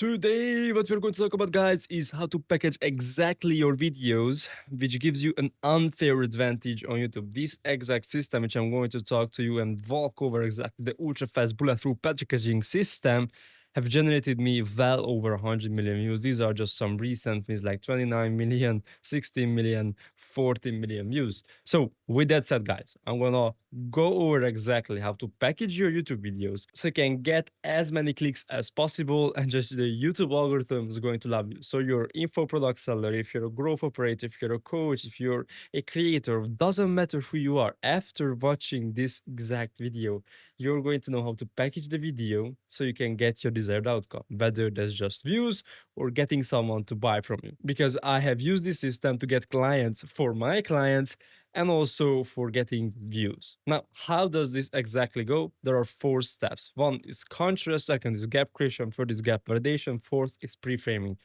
Today, what we're going to talk about, guys, is how to package exactly your videos, which gives you an unfair advantage on YouTube. This exact system, which I'm going to talk to you and walk over exactly the ultra fast bulletproof packaging system, have generated me well over 100 million views. These are just some recent ones like 29 million, 16 million, 14 million views. So, with that said, guys, I'm gonna go over exactly how to package your YouTube videos so you can get as many clicks as possible and just the YouTube algorithm is going to love you. So you're info product seller, if you're a growth operator, if you're a coach, if you're a creator, doesn't matter who you are. After watching this exact video, you're going to know how to package the video so you can get your desired outcome, whether that's just views or getting someone to buy from you. Because I have used this system to get clients for my clients and also for getting views. Now, how does this exactly go? There are 4 steps. One is contrast, second is gap creation, third is gap validation, fourth is pre-framing.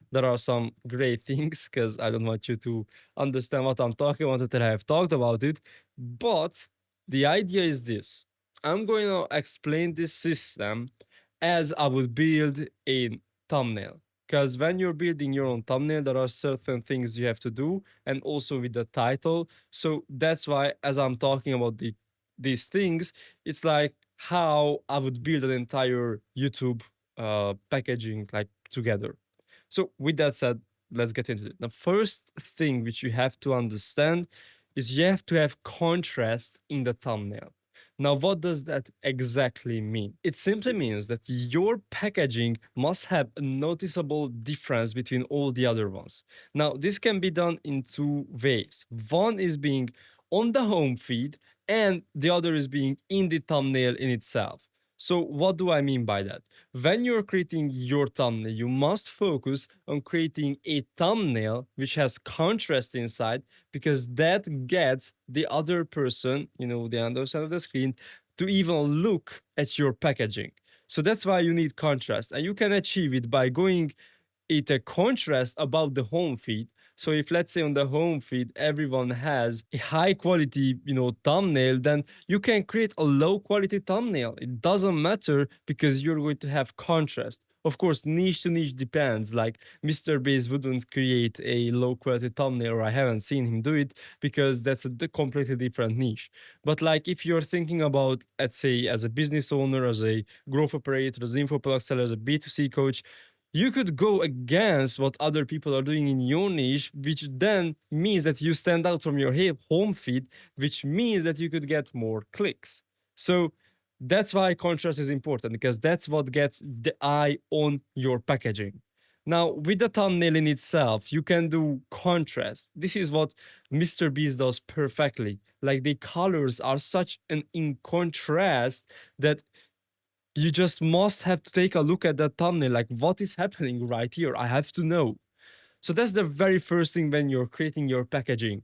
There are some great things because I don't want you to understand what I'm talking about until I have talked about it. But the idea is this. I'm going to explain this system as I would build a thumbnail. Because when you're building your own thumbnail, there are certain things you have to do, and also with the title. So that's why, as I'm talking about these things, it's like how I would build an entire YouTube packaging like together. So with that said, let's get into it. The first thing which you have to understand is you have to have contrast in the thumbnail. Now, what does that exactly mean? It simply means that your packaging must have a noticeable difference between all the other ones. Now, this can be done in 2 ways. One is being on the home feed, and the other is being in the thumbnail in itself. So, what do I mean by that? When you're creating your thumbnail, you must focus on creating a thumbnail which has contrast inside, because that gets the other person, the other side of the screen, to even look at your packaging. So that's why you need contrast, and you can achieve it by going it a contrast about the home feed. So if, let's say, on the home feed everyone has a high quality thumbnail, then you can create a low quality thumbnail. It doesn't matter, because you're going to have contrast. Of course, niche to niche depends. Like Mr. Beast wouldn't create a low quality thumbnail, or I haven't seen him do it, because that's a completely different niche. But like if you're thinking about, let's say, as a business owner, as a growth operator, as an info product seller, as a B2C coach, you could go against what other people are doing in your niche, which then means that you stand out from your home feed, which means that you could get more clicks. So that's why contrast is important, because that's what gets the eye on your packaging. Now, with the thumbnail in itself, you can do contrast. This is what Mr. Beast does perfectly. Like the colors are such an in contrast that you just must have to take a look at that thumbnail, like what is happening right here. I have to know. So that's the very first thing when you're creating your packaging.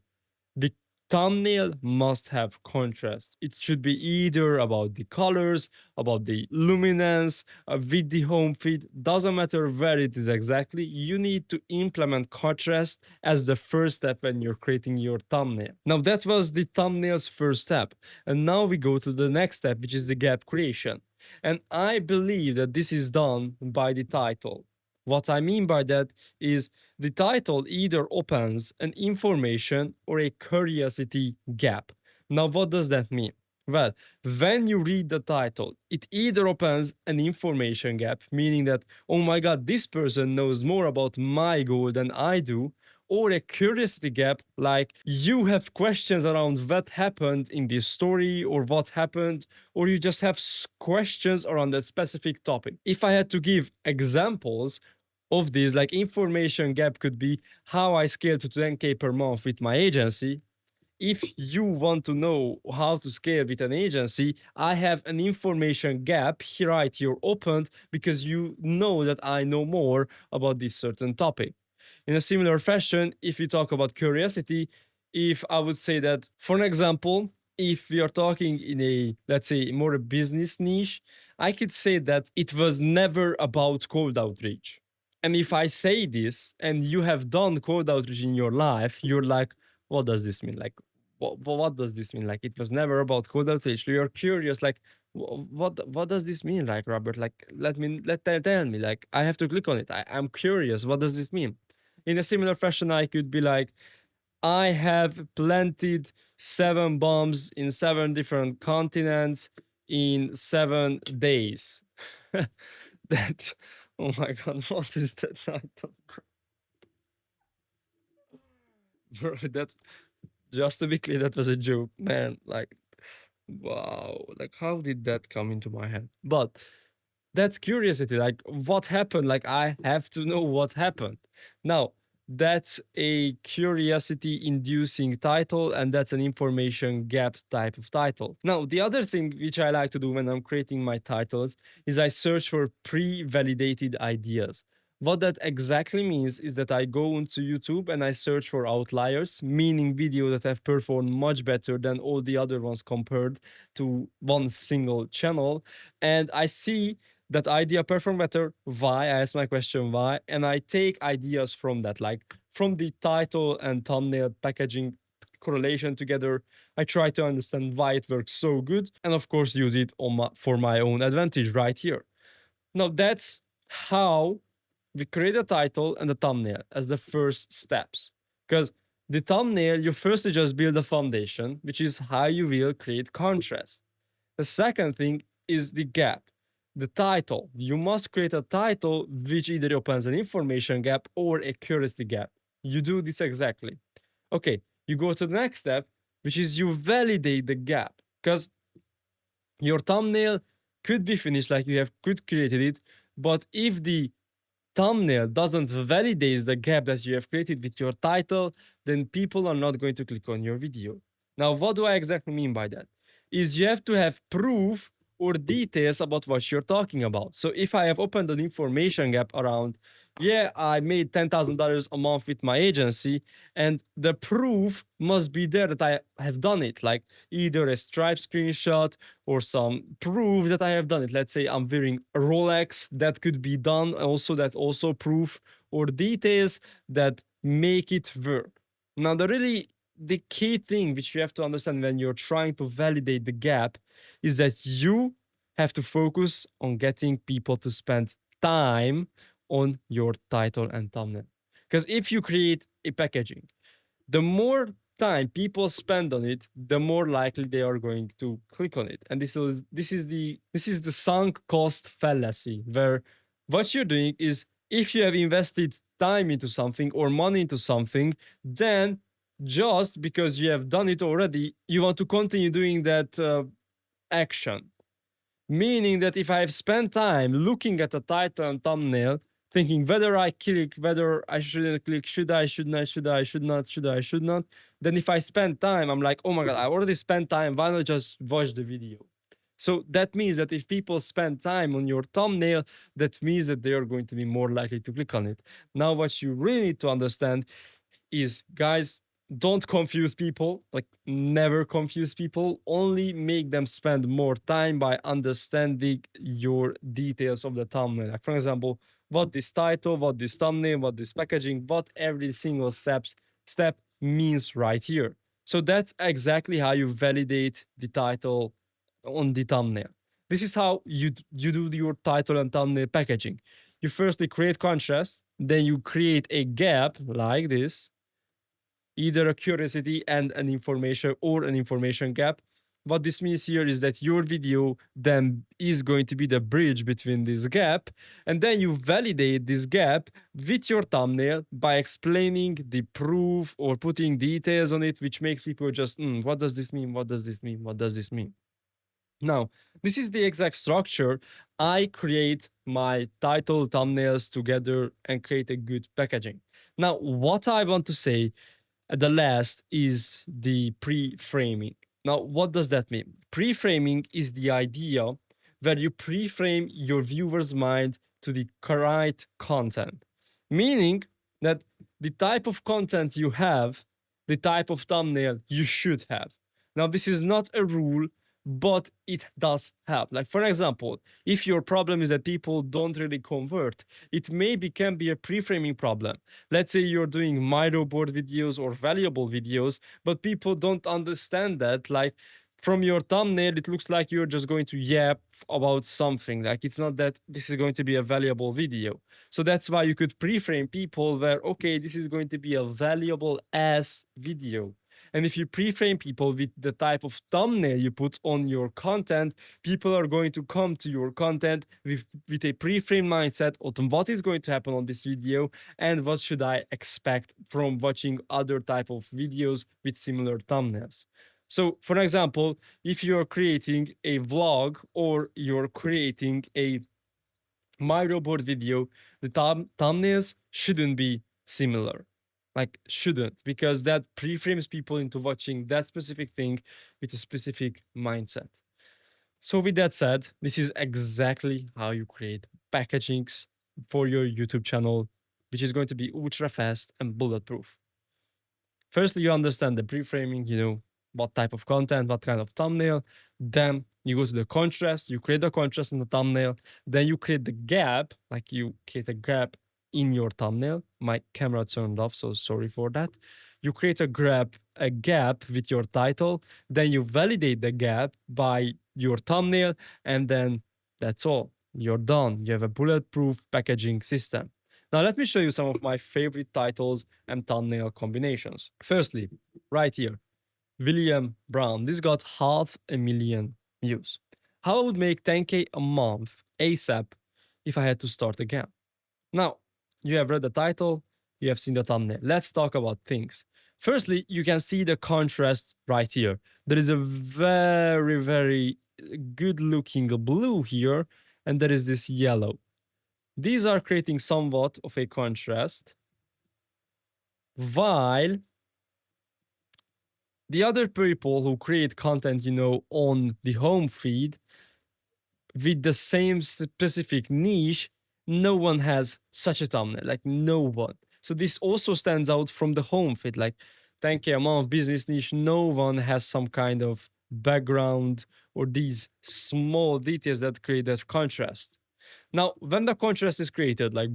The thumbnail must have contrast. It should be either about the colors, about the luminance, with the home feed. Doesn't matter where it is exactly. You need to implement contrast as the first step when you're creating your thumbnail. Now, that was the thumbnail's first step. And now we go to the next step, which is the gap creation. And I believe that this is done by the title. What I mean by that is the title either opens an information or a curiosity gap. Now, what does that mean? Well, when you read the title, it either opens an information gap, meaning that, oh my God, this person knows more about my goal than I do, or a curiosity gap, like you have questions around what happened in this story or what happened, or you just have questions around that specific topic. If I had to give examples of this, like information gap could be how I scale to 10K per month with my agency. If you want to know how to scale with an agency, I have an information gap here right here opened, because you know that I know more about this certain topic. In a similar fashion, if you talk about curiosity, if I would say that, for an example, if we are talking in a, let's say, more a business niche, I could say that it was never about cold outreach. And if I say this and you have done cold outreach in your life, you're like, what does this mean? Like, what does this mean? Like, it was never about cold outreach. You're curious, like, What does this mean, like, Robert? Like, tell me. Like, I have to click on it. I'm curious. What does this mean? In a similar fashion, I could be like, I have planted 7 bombs in 7 different continents in 7 days. That, oh my god, what is that title? Bro, that, just to be clear, that was a joke, man. Like, wow, like, how did that come into my head? But that's curiosity. Like, what happened? Like, I have to know what happened. Now, that's a curiosity inducing title, and that's an information gap type of title. Now, the other thing which I like to do when I'm creating my titles is I search for pre validated ideas. What that exactly means is that I go into YouTube and I search for outliers, meaning videos that have performed much better than all the other ones compared to one single channel. And I see that idea perform better. Why? I ask my question why, and I take ideas from that, like from the title and thumbnail packaging correlation together. I try to understand why it works so good, and of course use it for my own advantage right here. Now that's how we create a title and a thumbnail as the first steps. Because the thumbnail, you firstly just build a foundation, which is how you will create contrast. The second thing is the gap. The title. You must create a title which either opens an information gap or a curiosity gap. You do this exactly. Okay, you go to the next step, which is you validate the gap. Because your thumbnail could be finished, like you have could created it, but if the thumbnail doesn't validate the gap that you have created with your title, then people are not going to click on your video. Now, what do I exactly mean by that? Is you have to have proof or details about what you're talking about. So if I have opened an information gap around, yeah, I made $10,000 a month with my agency, and the proof must be there that I have done it, like either a Stripe screenshot or some proof that I have done it. Let's say I'm wearing a Rolex, that could be done. Also, that also proof or details that make it work. Now, the key thing which you have to understand when you're trying to validate the gap is that you have to focus on getting people to spend time on your title and thumbnail. Because if you create a packaging, the more time people spend on it, the more likely they are going to click on it. And this is the sunk cost fallacy, where what you're doing is, if you have invested time into something or money into something, then just because you have done it already, you want to continue doing that action. Meaning that if I have spent time looking at a title and thumbnail, thinking whether I click, whether I shouldn't click, should I, should not, should I, should not, should I, should not, then if I spend time, I'm like, oh my god, I already spent time, why not just watch the video? So that means that if people spend time on your thumbnail, that means that they are going to be more likely to click on it. Now, what you really need to understand is, guys, don't confuse people. Like, never confuse people. Only make them spend more time by understanding your details of the thumbnail. Like, for example, what this title, what this thumbnail, what this packaging, what every single step means right here. So that's exactly how you validate the title on the thumbnail. This is how you do your title and thumbnail packaging. You firstly create contrast, then you create a gap like this, either a curiosity and an information or an information gap. What this means here is that your video then is going to be the bridge between this gap, and then you validate this gap with your thumbnail by explaining the proof or putting details on it, which makes people just, what does this mean? What does this mean? What does this mean? Now, this is the exact structure. I create my title, thumbnails together and create a good packaging. Now, what I want to say at the last is the pre-framing. Now, what does that mean? Pre-framing is the idea where you pre-frame your viewer's mind to the right content, meaning that the type of content you have, the type of thumbnail you should have. Now, this is not a rule, but it does help. Like, for example, if your problem is that people don't really convert, it maybe can be a pre-framing problem. Let's say you're doing Miro board videos or valuable videos, but people don't understand that. Like, from your thumbnail, it looks like you're just going to yap about something. Like it's not that this is going to be a valuable video. So that's why you could pre-frame people where, okay, this is going to be a valuable ass video. And if you pre-frame people with the type of thumbnail you put on your content, people are going to come to your content with a pre-frame mindset on what is going to happen on this video and what should I expect from watching other type of videos with similar thumbnails. So, for example, if you're creating a vlog or you're creating a My Robot video, the thumbnails shouldn't be similar. Like, shouldn't, because that pre-frames people into watching that specific thing with a specific mindset. So, with that said, this is exactly how you create packagings for your YouTube channel, which is going to be ultra fast and bulletproof. Firstly, you understand the pre-framing, what type of content, what kind of thumbnail. Then you go to the contrast, you create the contrast in the thumbnail. Then you create the gap, like you create a gap in your thumbnail. My camera turned off, so sorry for that. You create a gap with your title. Then you validate the gap by your thumbnail, and then that's all. You're done. You have a bulletproof packaging system. Now, let me show you some of my favorite titles and thumbnail combinations. Firstly, right here, William Brown. This got 500,000 views. How I would make 10K a month ASAP if I had to start again. Now, you have read the title, you have seen the thumbnail. Let's talk about things. Firstly, you can see the contrast right here. There is a very, very good looking blue here, and there is this yellow. These are creating somewhat of a contrast, while the other people who create content, on the home feed with the same specific niche, no one has such a thumbnail, like no one. So this also stands out from the home feed, like 10K amount of business niche, no one has some kind of background or these small details that create that contrast. Now, when the contrast is created, like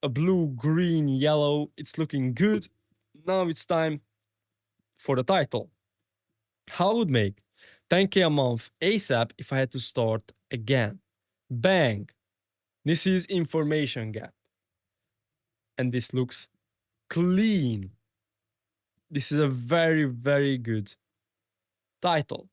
a blue, green, yellow, it's looking good. Now it's time for the title. How I would make 10K a month ASAP if I had to start again. Bang. This is information gap. And this looks clean. This is a very, very good title.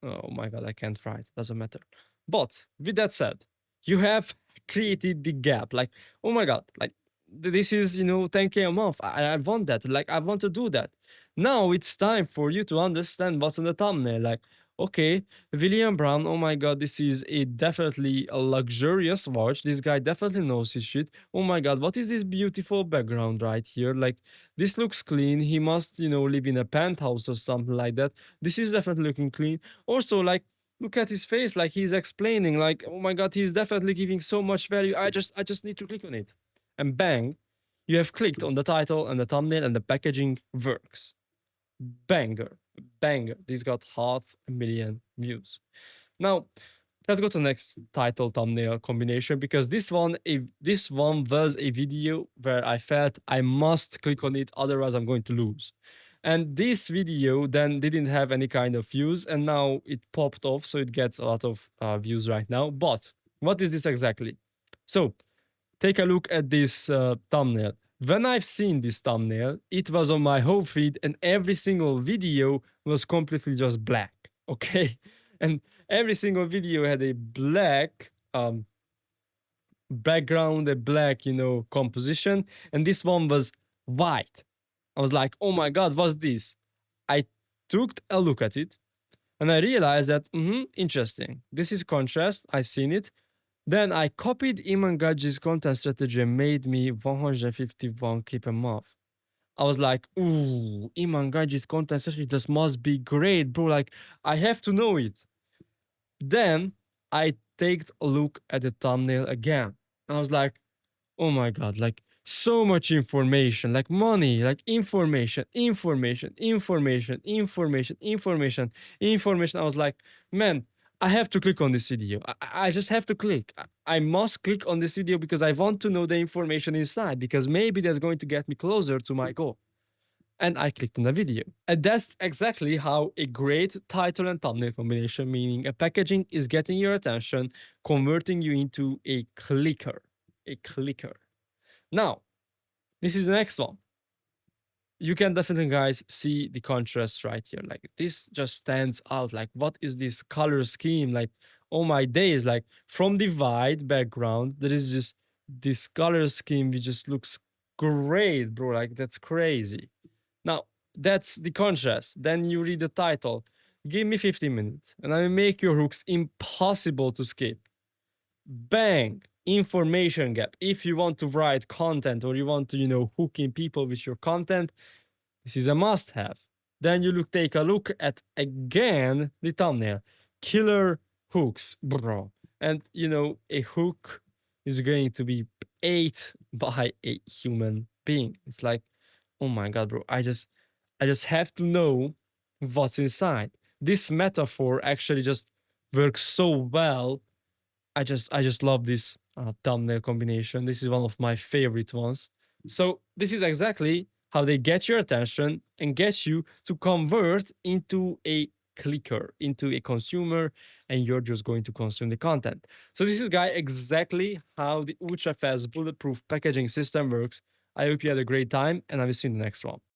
Oh my God, I can't write. Doesn't matter. But with that said, you have created the gap. Like, oh my God, like this is, 10K a month. I want that. Like, I want to do that. Now it's time for you to understand what's on the thumbnail. Like, okay, William Brown, oh my God, this is definitely a luxurious watch. This guy definitely knows his shit. Oh my God, what is this beautiful background right here? Like, this looks clean. He must, live in a penthouse or something like that. This is definitely looking clean. Also, like, look at his face, like he's explaining, like, oh my God, he's definitely giving so much value. I just need to click on it. And bang, you have clicked on the title and the thumbnail and the packaging works. Banger. This got 500,000 views. Now, let's go to the next title thumbnail combination, because this one was a video where I felt I must click on it, otherwise I'm going to lose. And this video then didn't have any kind of views, and now it popped off, so it gets a lot of views right now. But what is this exactly? So take a look at this thumbnail. When I've seen this thumbnail, it was on my home feed, and every single video was completely just black, okay? And every single video had a black background, a black, composition, and this one was white. I was like, oh my God, what's this? I took a look at it, and I realized that, interesting. This is contrast, I've seen it. Then I copied Iman Gadzhi's content strategy and made me 151K per month. I was like, ooh, Iman Gadzhi's content strategy, this must be great, bro. Like, I have to know it. Then I take a look at the thumbnail again. And I was like, oh my God, like so much information, like money, like information. I was like, man, I have to click on this video. I just have to click. I must click on this video because I want to know the information inside, because maybe that's going to get me closer to my goal. and I clicked on the video. And that's exactly how a great title and thumbnail combination, meaning a packaging, is getting your attention, converting you into a clicker. A clicker. Now, this is the next one. You can definitely, guys, see the contrast right here. Like, this just stands out. Like, what is this color scheme? Like, oh my days. Like, from the white background, there is just this color scheme which just looks great, bro. Like, that's crazy. Now, that's the contrast. Then you read the title. Give me 15 minutes and I will make your hooks impossible to skip. Bang! Information gap. If you want to write content or you want to, hook in people with your content, this is a must have. Then you take a look at again the thumbnail. Killer hooks, bro. And a hook is going to be ate by a human being. It's like, oh my god, bro. I just have to know what's inside. This metaphor actually just works so well. I just love this thumbnail combination. This is one of my favorite ones. So this is exactly how they get your attention and get you to convert into a clicker, into a consumer, and you're just going to consume the content. So this is, guys, exactly how the ultra fast bulletproof packaging system works. I hope you had a great time, and I will see you in the next one.